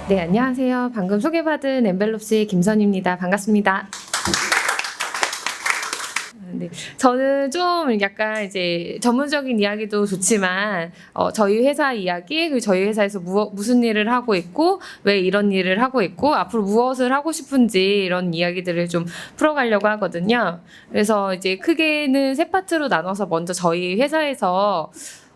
네, 안녕하세요. 방금 소개받은 엔벨롭스의 김선입니다. 반갑습니다. 네, 저는 좀 약간 이제 전문적인 이야기도 좋지만 저희 회사 이야기, 그리고 저희 회사에서 무슨 일을 하고 있고 왜 이런 일을 하고 있고 앞으로 무엇을 하고 싶은지 이런 이야기들을 좀 풀어가려고 하거든요. 그래서 이제 크게는 세 파트로 나눠서 먼저 저희 회사에서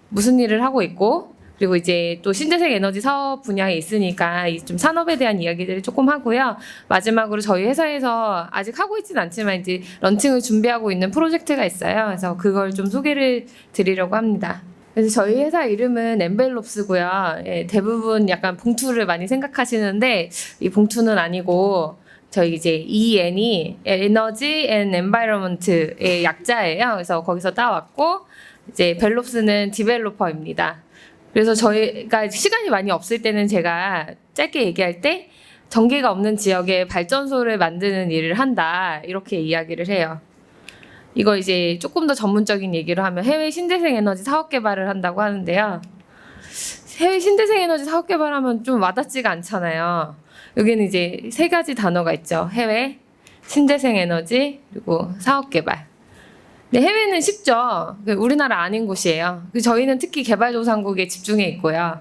무슨 일을 하고 있고 그리고 이제 또 신재생 에너지 사업 분야에 있으니까 좀 산업에 대한 이야기들을 조금 하고요. 마지막으로 저희 회사에서 아직 하고 있진 않지만 이제 런칭을 준비하고 있는 프로젝트가 있어요. 그래서 그걸 좀 소개를 드리려고 합니다. 그래서 저희 회사 이름은 엔벨롭스고요. 예, 대부분 약간 봉투를 많이 생각하시는데 이 봉투는 아니고 저희 이제 EN이 에너지 앤 엔바이러먼트의 약자예요. 그래서 거기서 따왔고 이제 벨롭스는 디벨로퍼입니다. 그래서 저희가 시간이 많이 없을 때는 제가 짧게 얘기할 때 전기가 없는 지역에 발전소를 만드는 일을 한다 이렇게 이야기를 해요. 이거 이제 조금 더 전문적인 얘기로 하면 해외 신재생 에너지 사업 개발을 한다고 하는데요. 해외 신재생 에너지 사업 개발하면 좀 와닿지가 않잖아요. 여기는 이제 세 가지 단어가 있죠. 해외, 신재생 에너지, 그리고 사업 개발. 네, 해외는 쉽죠. 우리나라 아닌 곳이에요. 저희는 특히 개발도상국에 집중해 있고요.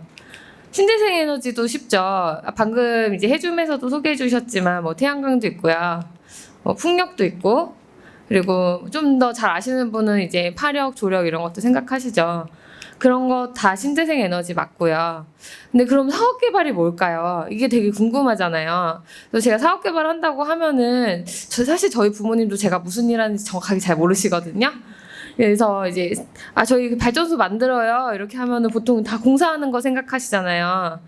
신재생 에너지도 쉽죠. 방금 이제 해줌에서도 소개해 주셨지만 뭐 태양광도 있고요. 뭐 풍력도 있고 그리고 좀 더 잘 아시는 분은 이제 파력, 조력 이런 것도 생각하시죠. 그런 거 다 신재생 에너지 맞고요. 근데 그럼 사업 개발이 뭘까요? 이게 되게 궁금하잖아요. 그래서 제가 사업 개발 한다고 하면은 사실 저희 부모님도 제가 무슨 일 하는지 정확하게 잘 모르시거든요. 그래서 이제 저희 발전소 만들어요 이렇게 하면은 보통 다 공사하는 거 생각하시잖아요.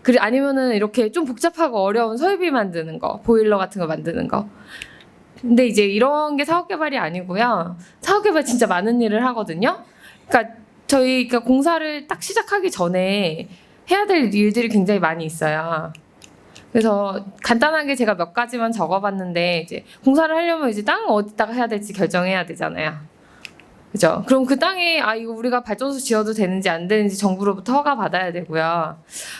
그리고 아니면은 이렇게 좀 복잡하고 어려운 설비 만드는 거, 보일러 같은 거 만드는 거. 근데 이제 이런 게 사업 개발이 아니고요. 사업 개발 진짜 많은 일을 하거든요. 그러니까 저희가 공사를 딱 시작하기 전에 해야 될 일들이 굉장히 많이 있어요. 그래서 간단하게 제가 몇 가지만 적어봤는데 이제 공사를 하려면 이제 땅을 어디다가 해야 될지 결정해야 되잖아요. 그죠? 그럼 그 땅에 이거 우리가 발전소 지어도 되는지 안 되는지 정부로부터 허가 받아야 되고요.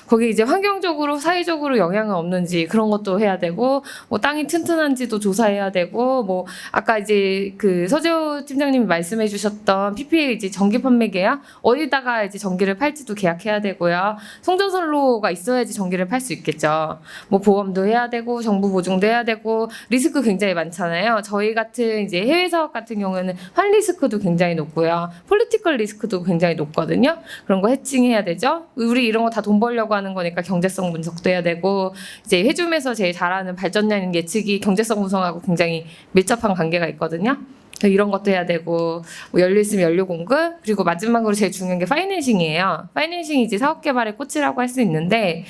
거기 이제 환경적으로 사회적으로 영향은 없는지 그런 것도 해야 되고 뭐 땅이 튼튼한지도 조사해야 되고 뭐 아까 이제 그 서재호 팀장님이 말씀해 주셨던 PPA 이제 전기 판매 계약 어디다가 이제 전기를 팔지도 계약해야 되고요. 송전선로가 있어야지 전기를 팔 수 있겠죠. 뭐 보험도 해야 되고 정부 보증도 해야 되고 리스크 굉장히 많잖아요. 저희 같은 이제 해외 사업 같은 경우에는 환 리스크도 굉장히 높고요. 폴리티컬 리스크도 굉장히 높거든요. 그런 거 해칭해야 되죠. 우리 이런 거 다 돈 벌려고 하는 거니까 경제성 분석도 해야 되고 이제 해줌에서 제일 잘하는 발전량 예측이 경제성 분석하고 굉장히 밀접한 관계가 있거든요. 이런 것도 해야 되고 뭐 연료 있으면 연료 공급 그리고 마지막으로 제일 중요한 게 파이낸싱이에요. 파이낸싱이 이제 사업 개발의 꽃이라고 할 수 있는데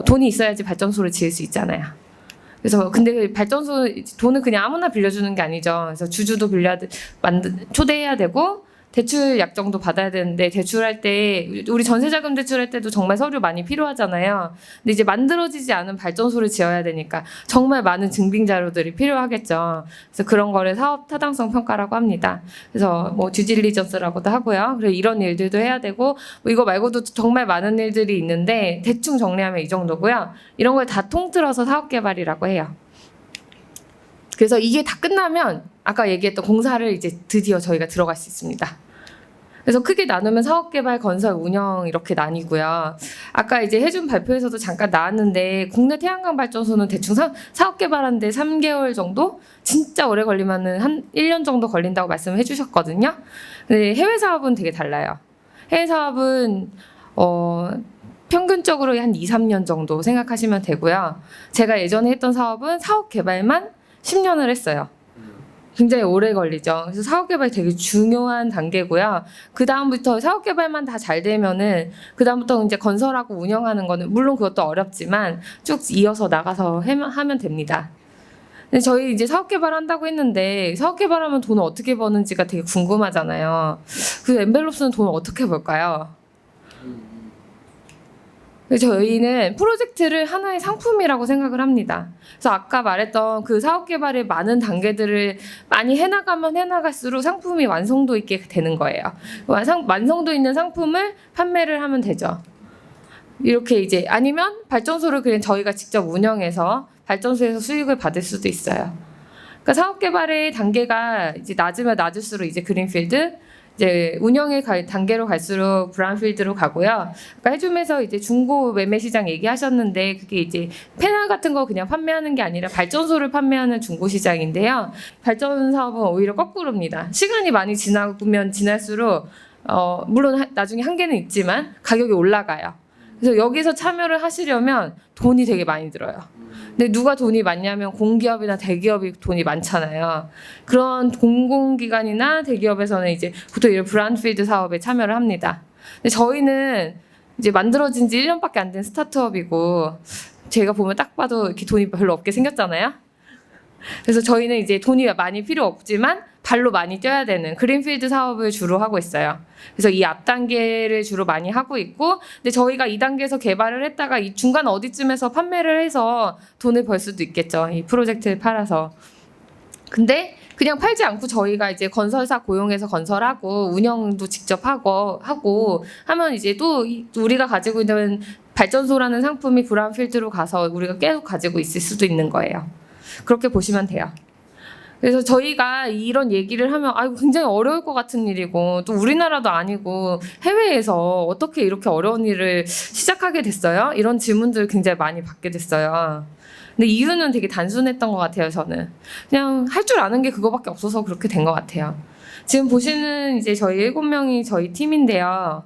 돈이 있어야지 발전소를 지을 수 있잖아요. 그래서 근데 발전소 돈을 그냥 아무나 빌려주는 게 아니죠. 그래서 주주도 초대해야 되고 대출 약정도 받아야 되는데 대출할 때 우리 전세자금 대출할 때도 정말 서류 많이 필요하잖아요. 근데 이제 만들어지지 않은 발전소를 지어야 되니까 정말 많은 증빙 자료들이 필요하겠죠. 그래서 그런 거를 사업 타당성 평가라고 합니다. 그래서 뭐 듀딜리전스라고도 하고요. 그리고 이런 일들도 해야 되고 뭐 이거 말고도 정말 많은 일들이 있는데 대충 정리하면 이 정도고요. 이런 걸 다 통틀어서 사업 개발이라고 해요. 그래서 이게 다 끝나면 아까 얘기했던 공사를 이제 드디어 저희가 들어갈 수 있습니다. 그래서 크게 나누면 사업개발, 건설, 운영 이렇게 나뉘고요. 아까 이제 해준 발표에서도 잠깐 나왔는데 국내 태양광 발전소는 대충 사업개발하는데 3개월 정도? 진짜 오래 걸리면은 한 1년 정도 걸린다고 말씀을 해주셨거든요. 근데 해외 사업은 되게 달라요. 해외 사업은 평균적으로 한 2, 3년 정도 생각하시면 되고요. 제가 예전에 했던 사업은 사업 개발만 10년을 했어요. 굉장히 오래 걸리죠. 그래서 사업 개발이 되게 중요한 단계고요. 그 다음부터 사업 개발만 다 잘 되면은 그 다음부터 이제 건설하고 운영하는 거는 물론 그것도 어렵지만 쭉 이어서 나가서 하면 됩니다. 근데 저희 이제 사업 개발한다고 했는데 사업 개발하면 돈을 어떻게 버는지가 되게 궁금하잖아요. 그 엔벨롭스는 돈을 어떻게 벌까요? 저희는 프로젝트를 하나의 상품이라고 생각을 합니다. 그래서 아까 말했던 그 사업 개발의 많은 단계들을 많이 해나가면 해나갈수록 상품이 완성도 있게 되는 거예요. 완성도 있는 상품을 판매를 하면 되죠. 이렇게 이제 아니면 발전소를 그냥 저희가 직접 운영해서 발전소에서 수익을 받을 수도 있어요. 그러니까 사업 개발의 단계가 이제 낮으면 낮을수록 이제 그린필드, 이제 운영의 단계로 갈수록 브라운필드로 가고요. 그러니까 해줌에서 이제 중고 매매 시장 얘기하셨는데 그게 이제 패널 같은 거 그냥 판매하는 게 아니라 발전소를 판매하는 중고 시장인데요. 발전 사업은 오히려 거꾸로입니다. 시간이 많이 지나면 지날수록 물론 나중에 한계는 있지만 가격이 올라가요. 그래서 여기서 참여를 하시려면 돈이 되게 많이 들어요. 근데 누가 돈이 많냐면 공기업이나 대기업이 돈이 많잖아요. 그런 공공기관이나 대기업에서는 이제 보통 이런 브라운필드 사업에 참여를 합니다. 근데 저희는 이제 만들어진 지 1년밖에 안 된 스타트업이고 제가 보면 딱 봐도 이렇게 돈이 별로 없게 생겼잖아요. 그래서 저희는 이제 돈이 많이 필요 없지만 발로 많이 뛰어야 되는 그린필드 사업을 주로 하고 있어요. 그래서 이 앞 단계를 주로 많이 하고 있고, 근데 저희가 2단계에서 개발을 했다가 이 중간 어디쯤에서 판매를 해서 돈을 벌 수도 있겠죠. 이 프로젝트를 팔아서. 근데 그냥 팔지 않고 저희가 이제 건설사 고용해서 건설하고 운영도 직접 하고 하면 이제 또 우리가 가지고 있는 발전소라는 상품이 브라운필드로 가서 우리가 계속 가지고 있을 수도 있는 거예요. 그렇게 보시면 돼요. 그래서 저희가 이런 얘기를 하면 굉장히 어려울 것 같은 일이고 또 우리나라도 아니고 해외에서 어떻게 이렇게 어려운 일을 시작하게 됐어요? 이런 질문들을 굉장히 많이 받게 됐어요. 근데 이유는 되게 단순했던 것 같아요. 저는 그냥 할 줄 아는 게 그거밖에 없어서 그렇게 된 것 같아요. 지금 보시는 이제 저희 7명이 저희 팀인데요.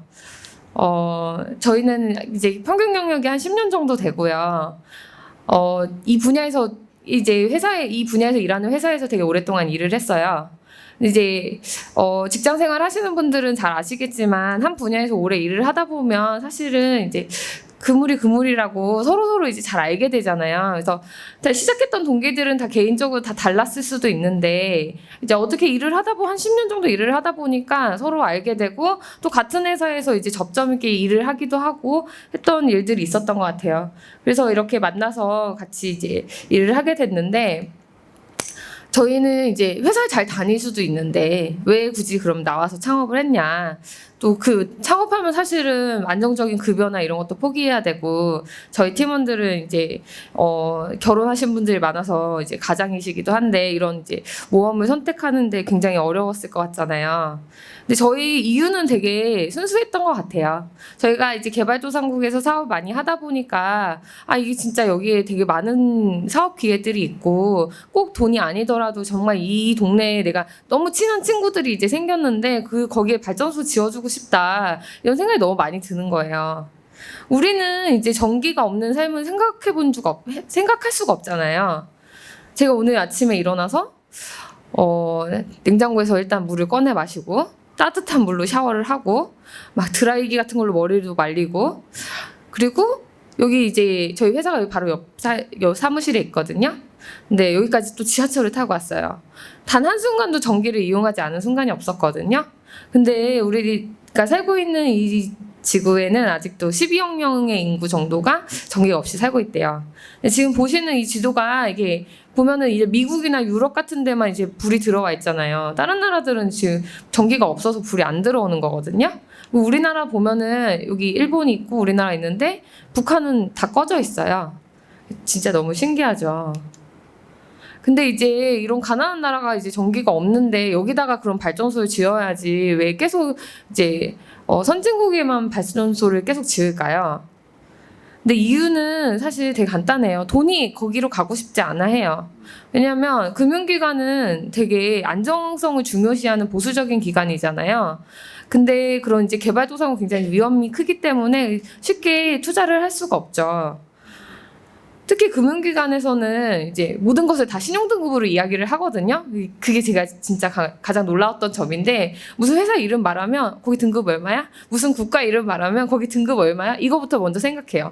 저희는 이제 평균 경력이 한 10년 정도 되고요. 이 분야에서 이제 이 분야에서 일하는 회사에서 되게 오랫동안 일을 했어요. 이제 직장 생활 하시는 분들은 잘 아시겠지만 한 분야에서 오래 일을 하다 보면 사실은 이제 그물이라고 서로 이제 잘 알게 되잖아요. 그래서 시작했던 동기들은 다 개인적으로 다 달랐을 수도 있는데 이제 어떻게 일을 하다 보면 한 10년 정도 일을 하다 보니까 서로 알게 되고 또 같은 회사에서 이제 접점 있게 일을 하기도 하고 했던 일들이 있었던 것 같아요. 그래서 이렇게 만나서 같이 이제 일을 하게 됐는데 저희는 이제 회사를 잘 다닐 수도 있는데 왜 굳이 그럼 나와서 창업을 했냐. 또 그 창업하면 사실은 안정적인 급여나 이런 것도 포기해야 되고 저희 팀원들은 이제 결혼하신 분들이 많아서 이제 가장이시기도 한데 이런 이제 모험을 선택하는데 굉장히 어려웠을 것 같잖아요. 근데 저희 이유는 되게 순수했던 것 같아요. 저희가 이제 개발도상국에서 사업 많이 하다 보니까 이게 진짜 여기에 되게 많은 사업 기회들이 있고 꼭 돈이 아니더라도 정말 이 동네에 내가 너무 친한 친구들이 이제 생겼는데 거기에 발전소 지어주고 싶다 이런 생각이 너무 많이 드는 거예요. 우리는 이제 전기가 없는 삶은 생각할 수가 없잖아요. 제가 오늘 아침에 일어나서 냉장고에서 일단 물을 꺼내 마시고 따뜻한 물로 샤워를 하고 막 드라이기 같은 걸로 머리도 말리고 그리고 여기 이제 저희 회사가 바로 옆 사무실에 있거든요. 근데 여기까지 또 지하철을 타고 왔어요. 단 한순간도 전기를 이용하지 않은 순간이 없었거든요. 근데 우리가 살고 있는 이 지구에는 아직도 12억 명의 인구 정도가 전기가 없이 살고 있대요. 지금 보시는 이 지도가 이게 보면은 이제 미국이나 유럽 같은 데만 이제 불이 들어와 있잖아요. 다른 나라들은 지금 전기가 없어서 불이 안 들어오는 거거든요. 우리나라 보면은 여기 일본이 있고 우리나라 있는데 북한은 다 꺼져 있어요. 진짜 너무 신기하죠. 근데 이제 이런 가난한 나라가 이제 전기가 없는데 여기다가 그런 발전소를 지어야지 왜 계속 이제 선진국에만 발전소를 계속 지을까요? 근데 이유는 사실 되게 간단해요. 돈이 거기로 가고 싶지 않아 해요. 왜냐하면 금융기관은 되게 안정성을 중요시하는 보수적인 기관이잖아요. 근데 그런 이제 개발도상은 굉장히 위험이 크기 때문에 쉽게 투자를 할 수가 없죠. 특히 금융기관에서는 이제 모든 것을 다 신용등급으로 이야기를 하거든요. 그게 제가 진짜 가장 놀라웠던 점인데 무슨 회사 이름 말하면 거기 등급 얼마야? 무슨 국가 이름 말하면 거기 등급 얼마야? 이거부터 먼저 생각해요.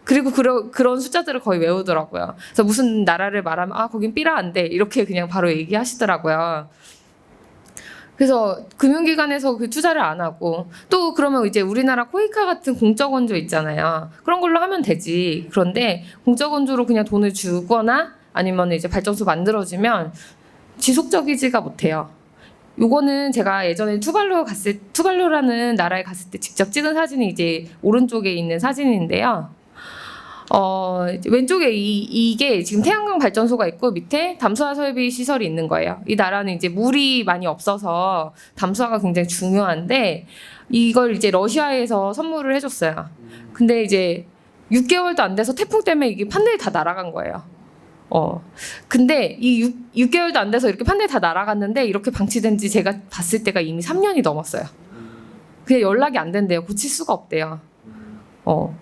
그리고 그런 숫자들을 거의 외우더라고요. 그래서 무슨 나라를 말하면 거긴 삐라한데 이렇게 그냥 바로 얘기하시더라고요. 그래서 금융기관에서 그 투자를 안 하고 또 그러면 이제 우리나라 코이카 같은 공적원조 있잖아요. 그런 걸로 하면 되지. 그런데 공적원조로 그냥 돈을 주거나 아니면 이제 발전소 만들어지면 지속적이지가 못해요. 요거는 제가 예전에 투발루라는 나라에 갔을 때 직접 찍은 사진이 이제 오른쪽에 있는 사진인데요. 왼쪽에 이게 지금 태양광 발전소가 있고 밑에 담수화 설비 시설이 있는 거예요. 이 나라는 이제 물이 많이 없어서 담수화가 굉장히 중요한데 이걸 이제 러시아에서 선물을 해줬어요. 근데 이제 6개월도 안 돼서 태풍 때문에 이게 판넬이 다 날아간 거예요. 근데 이 6개월도 안 돼서 이렇게 판넬이 다 날아갔는데 이렇게 방치된 지 제가 봤을 때가 이미 3년이 넘었어요. 그냥 연락이 안 된대요. 고칠 수가 없대요.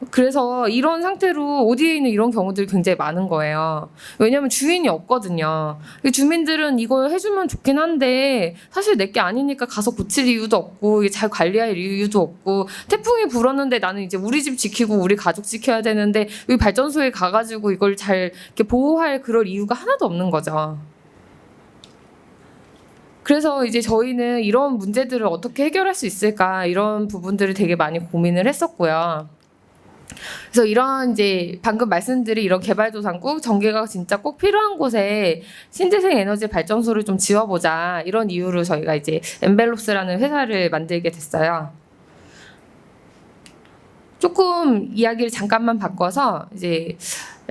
그래서 이런 상태로 어디에 있는 이런 경우들이 굉장히 많은 거예요. 왜냐면 주인이 없거든요. 주민들은 이걸 해주면 좋긴 한데 사실 내게 아니니까 가서 고칠 이유도 없고 잘 관리할 이유도 없고 태풍이 불었는데 나는 이제 우리 집 지키고 우리 가족 지켜야 되는데 여기 발전소에 가가지고 이걸 잘 이렇게 보호할 그럴 이유가 하나도 없는 거죠. 그래서 이제 저희는 이런 문제들을 어떻게 해결할 수 있을까 이런 부분들을 되게 많이 고민을 했었고요. 그래서 이런 이제 방금 말씀드린 이런 개발도상국 전기가 진짜 꼭 필요한 곳에 신재생 에너지 발전소를 좀 지어보자 이런 이유로 저희가 이제 엔벨롭스라는 회사를 만들게 됐어요. 조금 이야기를 잠깐만 바꿔서 이제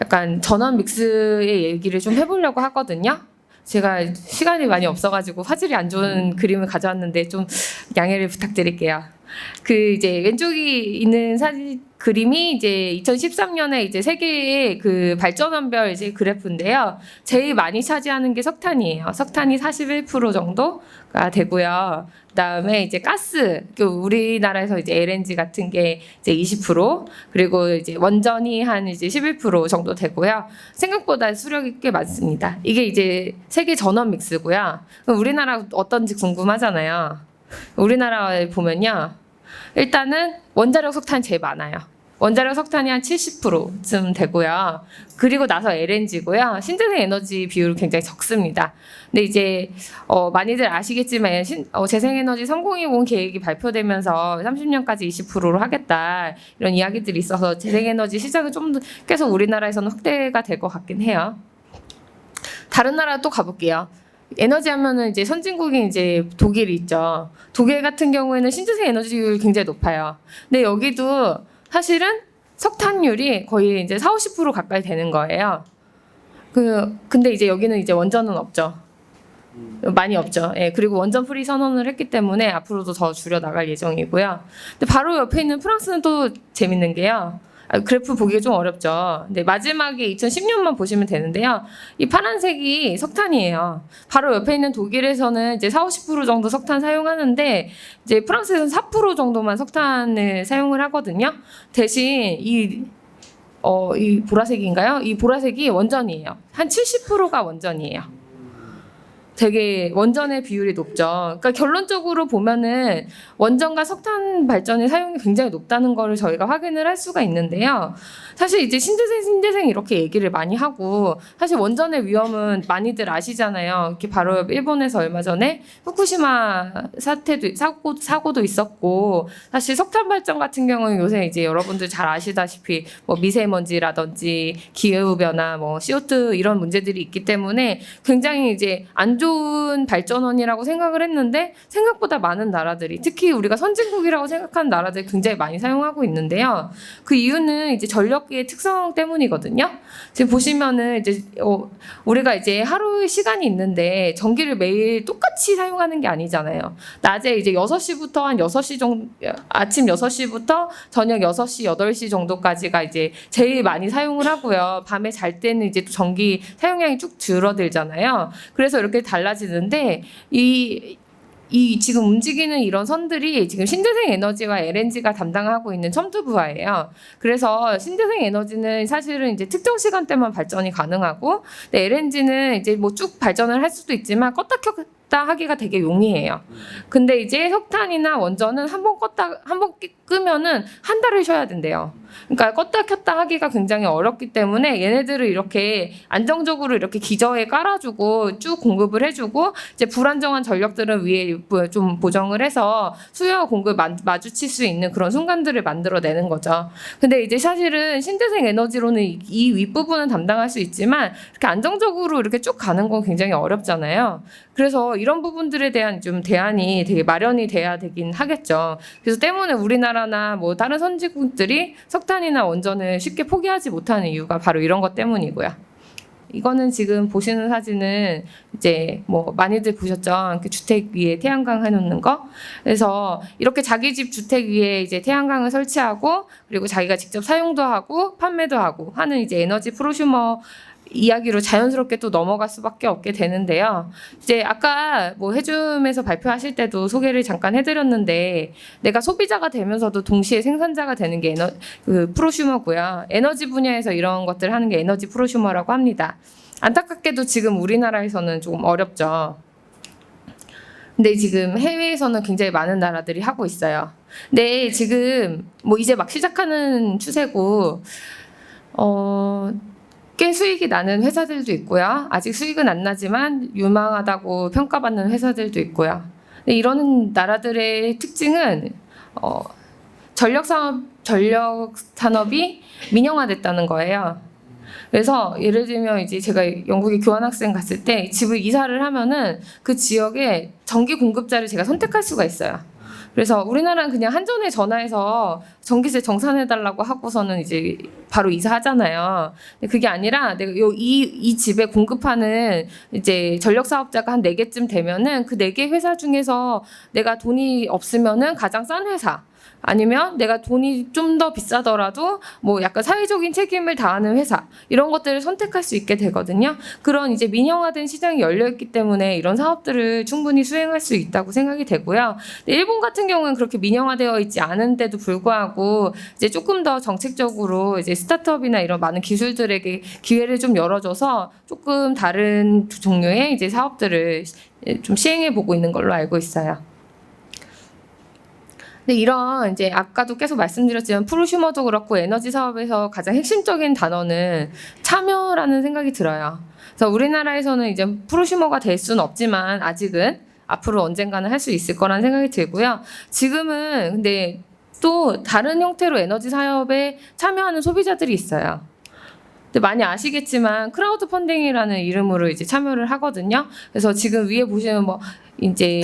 약간 전원 믹스의 얘기를 좀 해보려고 하거든요. 제가 시간이 많이 없어가지고 화질이 안 좋은 그림을 가져왔는데 좀 양해를 부탁드릴게요. 그 이제 왼쪽이 있는 사진 그림이 이제 2013년에 이제 세계의 그 발전원별 이제 그래프인데요. 제일 많이 차지하는 게 석탄이에요. 석탄이 41% 정도가 되고요. 그다음에 이제 가스, 우리나라에서 이제 LNG 같은 게 이제 20%, 그리고 이제 원전이 한 이제 11% 정도 되고요. 생각보다 수력이 꽤 많습니다. 이게 이제 세계 전원 믹스고요. 그럼 우리나라 어떤지 궁금하잖아요. 우리나라에 보면요. 일단은 원자력 석탄이 제일 많아요. 원자력 석탄이 한 70%쯤 되고요. 그리고 나서 LNG고요. 신재생 에너지 비율이 굉장히 적습니다. 근데 이제 많이들 아시겠지만 재생에너지 3020 계획이 발표되면서 30년까지 20%로 하겠다 이런 이야기들이 있어서 재생에너지 시장은 좀 더 계속 우리나라에서는 확대가 될 것 같긴 해요. 다른 나라 또 가볼게요. 에너지 하면은 이제 선진국인 이제 독일이 있죠. 독일 같은 경우에는 신재생 에너지율이 굉장히 높아요. 근데 여기도 사실은 석탄율이 거의 이제 40~50% 가까이 되는 거예요. 근데 이제 여기는 이제 원전은 없죠. 많이 없죠. 예, 그리고 원전 프리 선언을 했기 때문에 앞으로도 더 줄여 나갈 예정이고요. 근데 바로 옆에 있는 프랑스는 또 재밌는 게요. 그래프 보기가 좀 어렵죠. 근데 마지막에 2010년만 보시면 되는데요. 이 파란색이 석탄이에요. 바로 옆에 있는 독일에서는 이제 40~50% 정도 석탄 사용하는데 이제 프랑스에서는 4% 정도만 석탄을 사용을 하거든요. 대신 이 보라색인가요? 이 보라색이 원전이에요. 한 70%가 원전이에요. 되게 원전의 비율이 높죠. 그러니까 결론적으로 보면은 원전과 석탄 발전의 사용이 굉장히 높다는 거를 저희가 확인을 할 수가 있는데요. 사실 이제 신재생 이렇게 얘기를 많이 하고 사실 원전의 위험은 많이들 아시잖아요. 이렇게 바로 일본에서 얼마 전에 후쿠시마 사고도 있었고 사실 석탄 발전 같은 경우는 요새 이제 여러분들 잘 아시다시피 뭐 미세먼지라든지 기후 변화, 뭐 CO2 이런 문제들이 있기 때문에 굉장히 이제 안 좋은 발전원이라고 생각을 했는데 생각보다 많은 나라들이 특히 우리가 선진국이라고 생각하는 나라들이 굉장히 많이 사용하고 있는데요. 그 이유는 이제 전력기의 특성 때문이거든요. 지금 보시면은 이제 우리가 이제 하루 시간이 있는데 전기를 매일 똑같이 사용하는 게 아니잖아요. 낮에 이제 6시부터 한 6시 정도 아침 6시부터 저녁 6시, 8시 정도까지가 이제 제일 많이 사용을 하고요. 밤에 잘 때는 이제 또 전기 사용량이 쭉 줄어들잖아요. 그래서 이렇게 달라지는데 이 지금 움직이는 이런 선들이 지금 신재생 에너지와 LNG가 담당하고 있는 첨투부하예요. 그래서 신재생 에너지는 사실은 이제 특정 시간대만 발전이 가능하고, 근데 LNG는 이제 뭐 쭉 발전을 할 수도 있지만 껐다 켰다 하기가 되게 용이해요. 근데 이제 석탄이나 원전은 한 번 끄면은 한 달을 쉬어야 된대요. 그러니까 껐다 켰다 하기가 굉장히 어렵기 때문에 얘네들을 이렇게 안정적으로 이렇게 기저에 깔아주고 쭉 공급을 해주고 이제 불안정한 전력들은 위에 좀 보정을 해서 수요와 공급을 마주칠 수 있는 그런 순간들을 만들어내는 거죠. 근데 이제 사실은 신재생 에너지로는 이 윗부분은 담당할 수 있지만 이렇게 안정적으로 이렇게 쭉 가는 건 굉장히 어렵잖아요. 그래서 이런 부분들에 대한 좀 대안이 되게 마련이 돼야 되긴 하겠죠. 그래서 때문에 우리나라나 뭐 다른 선진국들이 석탄이나 원전을 쉽게 포기하지 못하는 이유가 바로 이런 것 때문이고요. 이거는 지금 보시는 사진은 이제 뭐 많이들 보셨죠? 이렇게 주택 위에 태양광 해놓는 거. 그래서 이렇게 자기 집 주택 위에 이제 태양광을 설치하고 그리고 자기가 직접 사용도 하고 판매도 하고 하는 이제 에너지 프로슈머 이야기로 자연스럽게 또 넘어갈 수밖에 없게 되는데요. 이제 아까 뭐 해줌에서 발표하실 때도 소개를 잠깐 해드렸는데 내가 소비자가 되면서도 동시에 생산자가 되는 게 프로슈머고요. 에너지 분야에서 이런 것들 하는 게 에너지 프로슈머라고 합니다. 안타깝게도 지금 우리나라에서는 조금 어렵죠. 근데 지금 해외에서는 굉장히 많은 나라들이 하고 있어요. 근데 지금 뭐 이제 막 시작하는 추세고 꽤 수익이 나는 회사들도 있고요. 아직 수익은 안 나지만 유망하다고 평가받는 회사들도 있고요. 근데 이런 나라들의 특징은 전력 산업이 민영화됐다는 거예요. 그래서 예를 들면 이제 제가 영국에 교환학생 갔을 때 집을 이사를 하면은 그 지역에 전기 공급자를 제가 선택할 수가 있어요. 그래서 우리나라는 그냥 한전에 전화해서 전기세 정산해달라고 하고서는 이제 바로 이사하잖아요. 근데 그게 아니라 내가 이 집에 공급하는 이제 전력 사업자가 한 4개쯤 되면은 그 4개 회사 중에서 내가 돈이 없으면은 가장 싼 회사. 아니면 내가 돈이 좀 더 비싸더라도 뭐 약간 사회적인 책임을 다하는 회사 이런 것들을 선택할 수 있게 되거든요. 그런 이제 민영화된 시장이 열려 있기 때문에 이런 사업들을 충분히 수행할 수 있다고 생각이 되고요. 일본 같은 경우는 그렇게 민영화되어 있지 않은데도 불구하고 이제 조금 더 정책적으로 이제 스타트업이나 이런 많은 기술들에게 기회를 좀 열어줘서 조금 다른 종류의 이제 사업들을 좀 시행해 보고 있는 걸로 알고 있어요. 근데 이런 이제 아까도 계속 말씀드렸지만 프로슈머도 그렇고 에너지 사업에서 가장 핵심적인 단어는 참여라는 생각이 들어요. 그래서 우리나라에서는 이제 프로슈머가 될 수는 없지만 아직은 앞으로 언젠가는 할 수 있을 거라는 생각이 들고요. 지금은 근데 또 다른 형태로 에너지 사업에 참여하는 소비자들이 있어요. 근데 많이 아시겠지만 크라우드 펀딩이라는 이름으로 이제 참여를 하거든요. 그래서 지금 위에 보시면 뭐 이제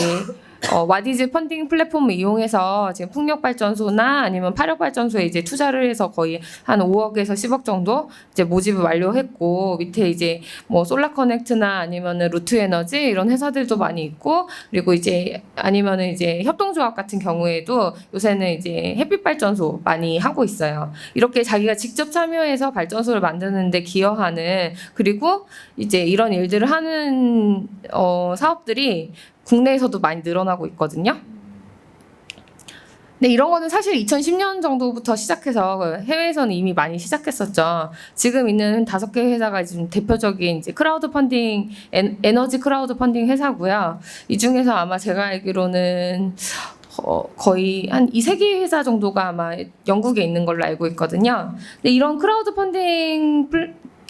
와디즈 펀딩 플랫폼을 이용해서 지금 풍력발전소나 아니면 파력발전소에 이제 투자를 해서 거의 한 5억에서 10억 정도 이제 모집을 완료했고 밑에 이제 뭐 솔라커넥트나 아니면은 루트에너지 이런 회사들도 많이 있고 그리고 이제 아니면은 이제 협동조합 같은 경우에도 요새는 이제 햇빛발전소 많이 하고 있어요. 이렇게 자기가 직접 참여해서 발전소를 만드는데 기여하는 그리고 이제 이런 일들을 하는 사업들이 국내에서도 많이 늘어나고 있거든요. 근데 이런 거는 사실 2010년 정도부터 시작해서 해외에서는 이미 많이 시작했었죠. 지금 있는 5개 회사가 지금 대표적인 이제 크라우드 펀딩, 에너지 크라우드 펀딩 회사고요. 이 중에서 아마 제가 알기로는 거의 한 2-3개 회사 정도가 아마 영국에 있는 걸로 알고 있거든요. 근데 이런 크라우드 펀딩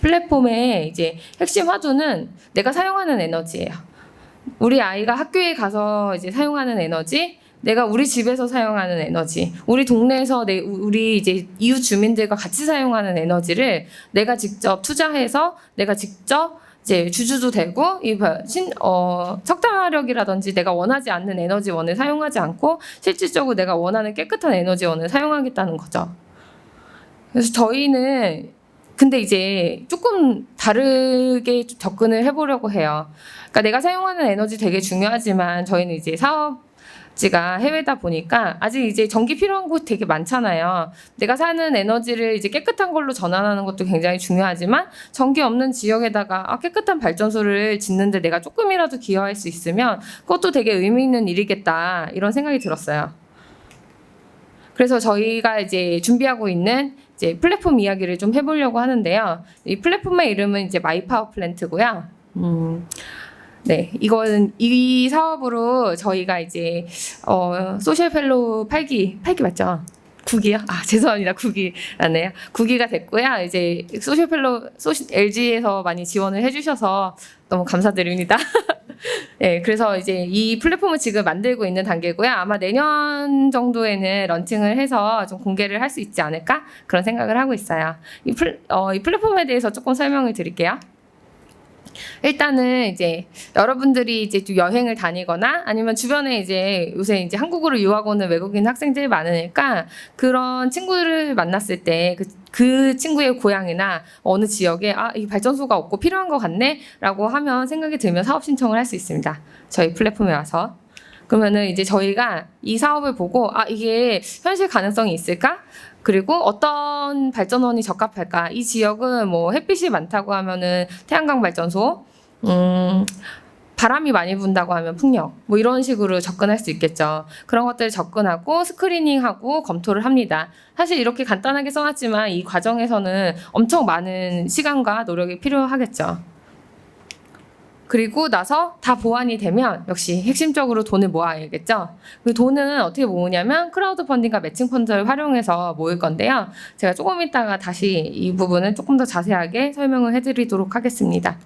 플랫폼의 이제 핵심 화두는 내가 사용하는 에너지예요. 우리 아이가 학교에 가서 이제 사용하는 에너지, 내가 우리 집에서 사용하는 에너지, 우리 동네에서 우리 이제 이웃 주민들과 같이 사용하는 에너지를 내가 직접 투자해서 내가 직접 이제 주주도 되고 석탄화력이라든지 내가 원하지 않는 에너지원을 사용하지 않고 실질적으로 내가 원하는 깨끗한 에너지원을 사용하겠다는 거죠. 그래서 저희는 근데 이제 조금 다르게 접근을 해보려고 해요. 그러니까 내가 사용하는 에너지 되게 중요하지만 저희는 이제 사업지가 해외다 보니까 아직 이제 전기 필요한 곳 되게 많잖아요. 내가 사는 에너지를 이제 깨끗한 걸로 전환하는 것도 굉장히 중요하지만 전기 없는 지역에다가 깨끗한 발전소를 짓는데 내가 조금이라도 기여할 수 있으면 그것도 되게 의미 있는 일이겠다 이런 생각이 들었어요. 그래서 저희가 이제 준비하고 있는 이제 플랫폼 이야기를 좀 해보려고 하는데요. 이 플랫폼의 이름은 이제 마이파워 플랜트고요. 네, 이거는 이 사업으로 저희가 이제 소셜 펠로우 8기 맞죠? 9기요? 아, 죄송합니다. 9기라네요. 9기가 됐고요. 이제 LG에서 많이 지원을 해주셔서 너무 감사드립니다. 네, 그래서 이제 이 플랫폼을 지금 만들고 있는 단계고요. 아마 내년 정도에는 런칭을 해서 좀 공개를 할 수 있지 않을까? 그런 생각을 하고 있어요. 이 플랫폼에 대해서 조금 설명을 드릴게요. 일단은 이제 여러분들이 이제 좀 여행을 다니거나 아니면 주변에 이제 요새 이제 한국으로 유학 오는 외국인 학생들이 많으니까 그런 친구를 만났을 때 그 친구의 고향이나 어느 지역에 이 발전소가 없고 필요한 것 같네 라고 하면 생각이 들면 사업 신청을 할 수 있습니다. 저희 플랫폼에 와서. 그러면은 이제 저희가 이 사업을 보고 이게 현실 가능성이 있을까? 그리고 어떤 발전원이 적합할까? 이 지역은 뭐 햇빛이 많다고 하면은 태양광 발전소, 바람이 많이 분다고 하면 풍력, 뭐 이런 식으로 접근할 수 있겠죠. 그런 것들을 접근하고 스크리닝하고 검토를 합니다. 사실 이렇게 간단하게 써놨지만 이 과정에서는 엄청 많은 시간과 노력이 필요하겠죠. 그리고 나서 다 보완이 되면 역시 핵심적으로 돈을 모아야겠죠. 그 돈은 어떻게 모으냐면 크라우드 펀딩과 매칭 펀드를 활용해서 모을 건데요. 제가 조금 이따가 다시 이 부분은 조금 더 자세하게 설명을 해드리도록 하겠습니다.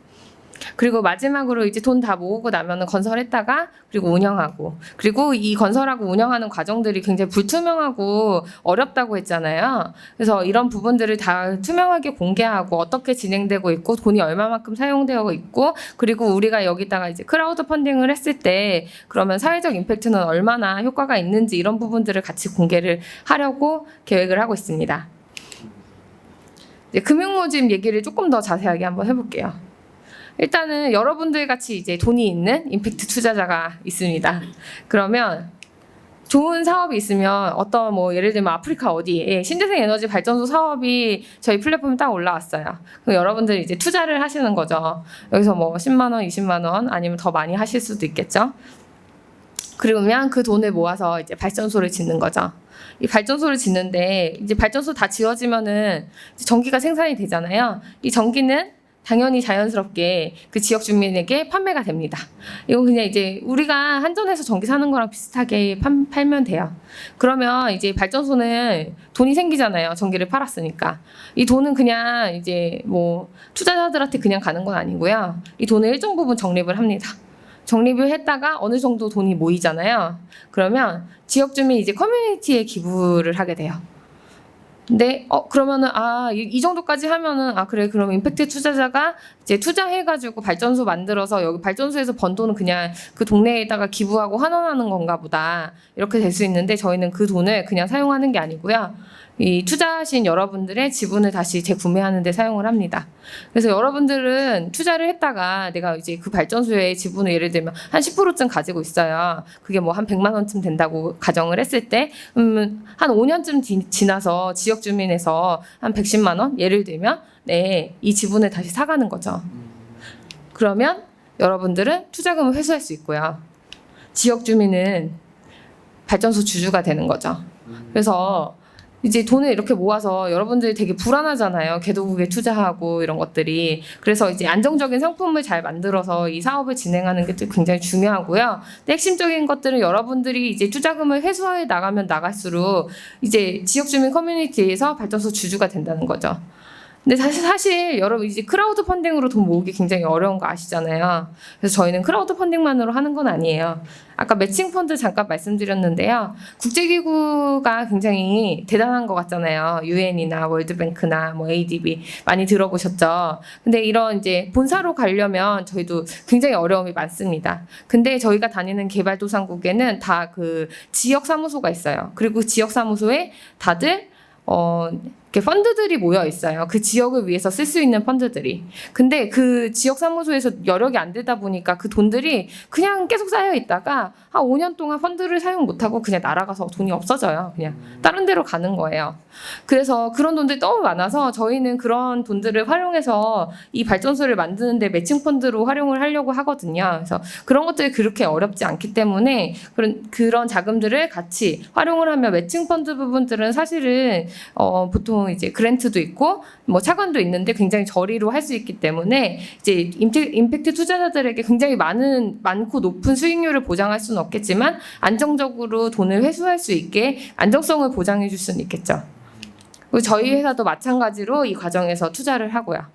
그리고 마지막으로 이제 돈 다 모으고 나면은 건설했다가 그리고 운영하고, 그리고 이 건설하고 운영하는 과정들이 굉장히 불투명하고 어렵다고 했잖아요. 그래서 이런 부분들을 다 투명하게 공개하고 어떻게 진행되고 있고 돈이 얼마만큼 사용되고 있고, 그리고 우리가 여기다가 이제 크라우드 펀딩을 했을 때 그러면 사회적 임팩트는 얼마나 효과가 있는지 이런 부분들을 같이 공개를 하려고 계획을 하고 있습니다. 이제 금융모집 얘기를 조금 더 자세하게 한번 해볼게요. 일단은 여러분들 같이 이제 돈이 있는 임팩트 투자자가 있습니다. 그러면 좋은 사업이 있으면 어떤 뭐 예를 들면 아프리카 어디에 신재생 에너지 발전소 사업이 저희 플랫폼에 딱 올라왔어요. 그럼 여러분들이 이제 투자를 하시는 거죠. 여기서 뭐 10만 원, 20만 원 아니면 더 많이 하실 수도 있겠죠. 그러면 그 돈을 모아서 이제 발전소를 짓는 거죠. 이 발전소를 짓는데 이제 발전소 다 지어지면은 전기가 생산이 되잖아요. 이 전기는 당연히 자연스럽게 그 지역 주민에게 판매가 됩니다. 이거 그냥 이제 우리가 한전에서 전기 사는 거랑 비슷하게 팔면 돼요. 그러면 이제 발전소는 돈이 생기잖아요. 전기를 팔았으니까. 이 돈은 그냥 이제 뭐 투자자들한테 그냥 가는 건 아니고요. 이 돈을 일정 부분 적립을 합니다. 적립을 했다가 어느 정도 돈이 모이잖아요. 그러면 지역 주민 이제 커뮤니티에 기부를 하게 돼요. 근데 그러면은 이 정도까지 하면은 그래, 그럼 임팩트 투자자가 이제 투자해가지고 발전소 만들어서 여기 발전소에서 번 돈은 그냥 그 동네에다가 기부하고 환원하는 건가 보다 이렇게 될 수 있는데, 저희는 그 돈을 그냥 사용하는 게 아니고요. 이 투자하신 여러분들의 지분을 다시 재구매하는 데 사용을 합니다. 그래서 여러분들은 투자를 했다가 내가 이제 그 발전소의 지분을 예를 들면 한 10%쯤 가지고 있어요. 그게 뭐 한 100만 원쯤 된다고 가정을 했을 때 한 5년쯤 지나서 지역 주민에서 한 110만 원 예를 들면 이 지분을 다시 사가는 거죠. 그러면 여러분들은 투자금을 회수할 수 있고요. 지역 주민은 발전소 주주가 되는 거죠. 그래서 이제 돈을 이렇게 모아서 여러분들이 되게 불안하잖아요. 개도국에 투자하고 이런 것들이. 그래서 이제 안정적인 상품을 잘 만들어서 이 사업을 진행하는 게 굉장히 중요하고요. 근데 핵심적인 것들은 여러분들이 이제 투자금을 회수해 나가면 나갈수록 이제 지역 주민 커뮤니티에서 발전소 주주가 된다는 거죠. 근데 사실 여러분 이제 크라우드 펀딩으로 돈 모으기 굉장히 어려운 거 아시잖아요. 그래서 저희는 크라우드 펀딩만으로 하는 건 아니에요. 아까 매칭 펀드 잠깐 말씀드렸는데요. 국제기구가 굉장히 대단한 것 같잖아요. UN이나 월드뱅크나 뭐 ADB 많이 들어보셨죠. 근데 이런 이제 본사로 가려면 저희도 굉장히 어려움이 많습니다. 근데 저희가 다니는 개발도상국에는 다 그 지역 사무소가 있어요. 그리고 지역 사무소에 다들 이렇게 펀드들이 모여 있어요. 그 지역을 위해서 쓸 수 있는 펀드들이. 근데 그 지역 사무소에서 여력이 안 되다 보니까 그 돈들이 그냥 계속 쌓여 있다가 한 5년 동안 펀드를 사용 못 하고 그냥 날아가서 돈이 없어져요. 그냥 다른 데로 가는 거예요. 그래서 그런 돈들이 너무 많아서 저희는 그런 돈들을 활용해서 이 발전소를 만드는데 매칭 펀드로 활용을 하려고 하거든요. 그래서 그런 것들이 그렇게 어렵지 않기 때문에 그런 자금들을 같이 활용을 하면 매칭 펀드 부분들은 사실은 보통 경우 이제 그랜트도 있고 뭐 차관도 있는데 굉장히 저리로 할 수 있기 때문에 이제 임팩트 투자자들에게 굉장히 많고 높은 수익률을 보장할 수는 없겠지만 안정적으로 돈을 회수할 수 있게 안정성을 보장해 줄 수는 있겠죠. 그리고 저희 회사도 마찬가지로 이 과정에서 투자를 하고요.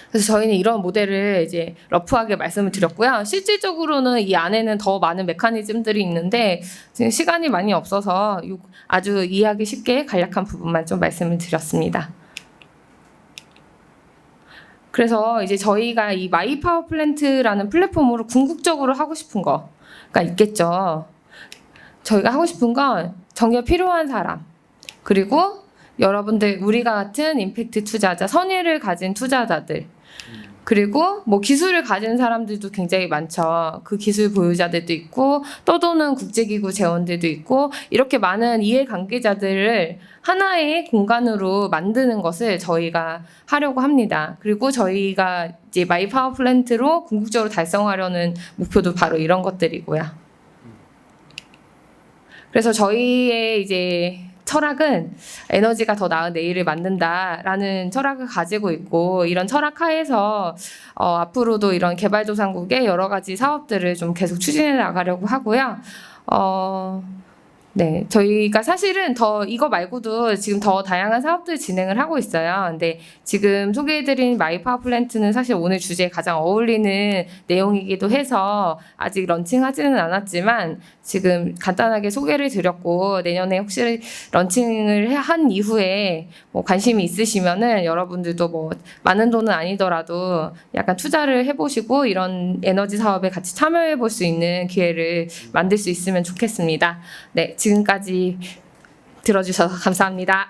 그래서 저희는 이런 모델을 이제 러프하게 말씀을 드렸고요. 실질적으로는 이 안에는 더 많은 메커니즘들이 있는데 지금 시간이 많이 없어서 아주 이해하기 쉽게 간략한 부분만 좀 말씀을 드렸습니다. 그래서 이제 저희가 이 마이 파워 플랜트라는 플랫폼으로 궁극적으로 하고 싶은 거가 있겠죠. 저희가 하고 싶은 건 정말 필요한 사람, 그리고 여러분들 우리가 같은 임팩트 투자자, 선의를 가진 투자자들, 그리고 뭐 기술을 가진 사람들도 굉장히 많죠. 그 기술 보유자들도 있고 떠도는 국제기구 재원들도 있고 이렇게 많은 이해관계자들을 하나의 공간으로 만드는 것을 저희가 하려고 합니다. 그리고 저희가 이제 마이 파워 플랜트로 궁극적으로 달성하려는 목표도 바로 이런 것들이고요. 그래서 저희의 이제 철학은 에너지가 더 나은 내일을 만든다라는 철학을 가지고 있고 이런 철학 하에서 앞으로도 이런 개발도상국의 여러 가지 사업들을 좀 계속 추진해 나가려고 하고요. 네, 저희가 사실은 더 이거 말고도 지금 더 다양한 사업들 진행을 하고 있어요. 근데 지금 소개해드린 마이 파워 플랜트는 사실 오늘 주제에 가장 어울리는 내용이기도 해서 아직 런칭하지는 않았지만 지금 간단하게 소개를 드렸고 내년에 혹시 런칭을 한 이후에 뭐 관심이 있으시면은 여러분들도 뭐 많은 돈은 아니더라도 약간 투자를 해보시고 이런 에너지 사업에 같이 참여해 볼 수 있는 기회를 만들 수 있으면 좋겠습니다. 네, 지금까지 들어주셔서 감사합니다.